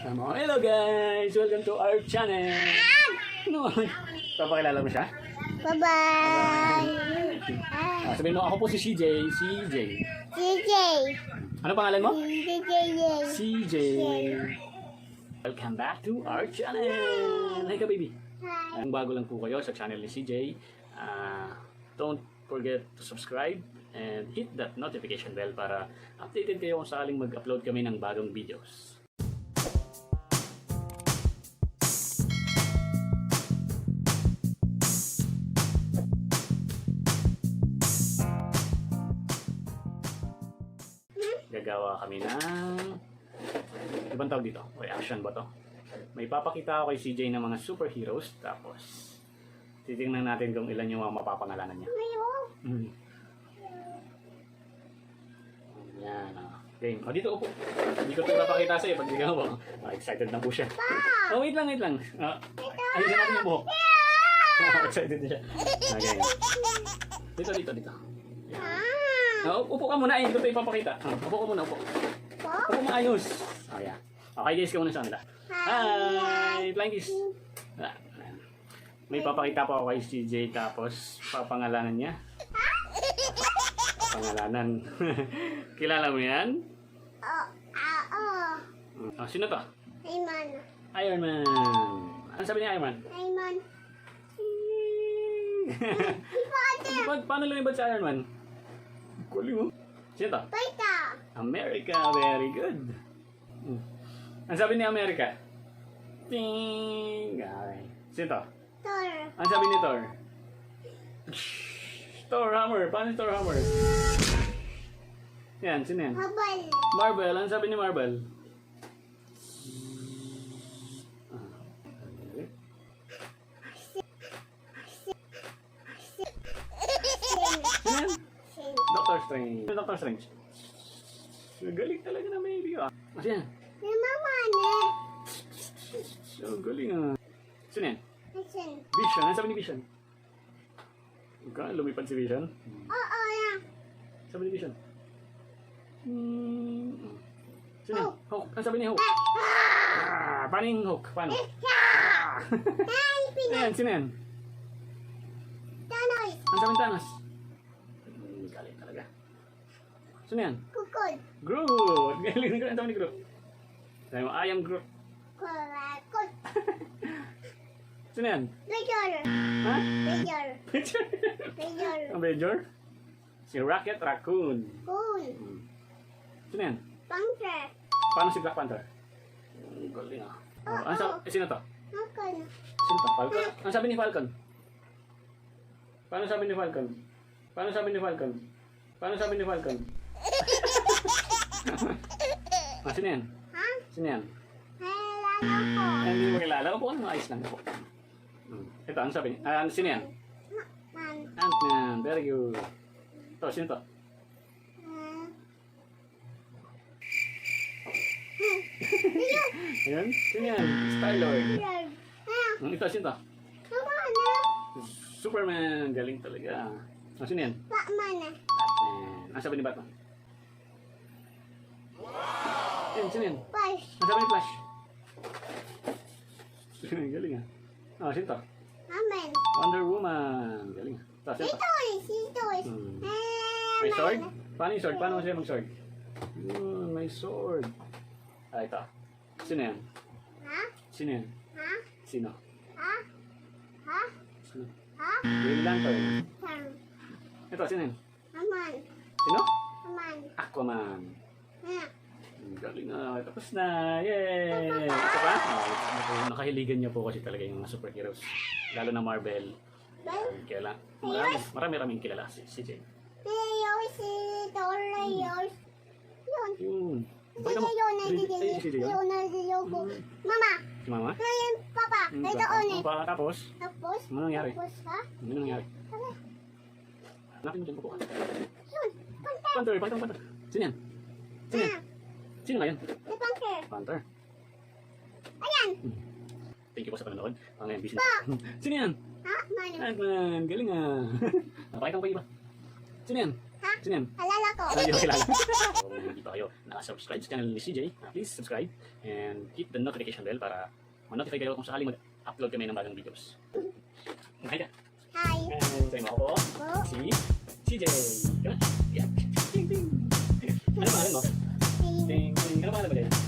Hello guys! Welcome to our channel! No. Papakilala mo siya? Bye-bye! Sabihin mo, ako po si CJ. CJ. CJ! Ano pangalan mo? CJ! CJ. Welcome back to our channel! Hi ka baby! Hi! Kung bago lang po kayo sa channel ni CJ, don't forget to subscribe and hit that notification bell para updated kayo kung sakaling mag-upload kami ng bagong videos. Gagawa kami ng ibang tawag dito, reaction ba to? May papakita ako kay CJ ng mga superheroes, tapos titingnan natin kung ilan yung mga mapapangalanan niya. Yan. Okay. O dito upo. Hindi ko ito napakita sa'yo pag digaw mo. Excited na po siya. Oh, wait lang. Ayusin natin yung buhok. Excited na siya. Okay. Dito. Upo ka muna. Hindi ko ito ipapakita. Upo ka muna. Upo maayos. Oh, yeah. Okay guys, ka muna sa kanila. Hi! Flying kiss. May papakita pa ako kay CJ, tapos papangalanan niya. Pangalanan. Kilala mo yan? Sino to? Iron Man. Ano sabi ni Iron Man? Paano lumibad si Iron Man? Kuling mo. Sino to? America. Very good. Ano sabi ni America? Ting. Okay. Sino to? Ano sabi ni Thor? Thor Hammer. Paano si Thor Hammer? Yan, sino yan? Marvel. Ano sabi ni Marvel? Sino yan? Doctor Strange. Doctor Strange. Galing talaga na baby ah. Ano yan? So galing ah. Sino yan? Vision. Ano sabi ni Vision? Lumipad si Vision? Sabi ni Vision? Sino yan? Hulk. Ano sabi ni Hulk? Paano yung Hulk? Paano? Sino yan? Ano sabi ni Thanos? Galing talaga. Sino yan? Groot. Galing na. Ano sabi ni Groot? Sabi mo, I am Groot. Sino yan? Ha? Ang Major? Si Rocket Raccoon. Sino yan? Paano si Black Panther? Galing ah. Sino to? Sino to? Falcon? Ano sabi ni Falcon? Paano sabi ni Falcon? Sino yan? Sino yan? Hindi mo kilala. Upo ka naman, ayos lang. Ito, ano sabi? Sino yan? Ant-Man. Very good. Ito, sino to? Ayan? Sino yan? Star-Lord. Ito, sino to? Superman. Galing talaga. Sino yan? Batman. Ano sabi ni Batman? Ayan, sino yan? Ano sabi ni Flash? Galing ah. Sino to? Wonder Woman. Galing ah. Sino to? May sword? Paano yung sword? Paano siya mag-sword? May sword. Ito. Sino yan? Sino yan? Sino? Green Lantern. Ito, sino yan? Sino? Aquaman. Galing na. Tapos na. Yay! Ito pa? Nakahiligan niyo po kasi talaga yung mga superheroes. Lalo na Marvel. Kaya marami kilala si CJ. Yun. Si Mama? Tapos? Ano nangyari? Ano nangyari? Hanapin mo dyan po. Panther. Sino yan? Sino nga yan? Panther. Thank you po sa panonood. Ngayon, busy na. Sino yan? Ant-Man. Galing ah. Napakita mo pa iba. Sino yan? Ha? Sino yan? Alala ko. Hindi ko kilala. Kung hindi pa kayo nakasubscribe sa channel ni CJ, please subscribe and hit the notification bell para ma-notify kayo kung sakaling mag-upload kami ng bagong videos. Hi ka. Hi. And sa'yo mo ako, Po. si CJ. Come on. Yeah. Ting, ting. Ano pangalan mo? Si Ting, ting. Ano pangalan mo dyan?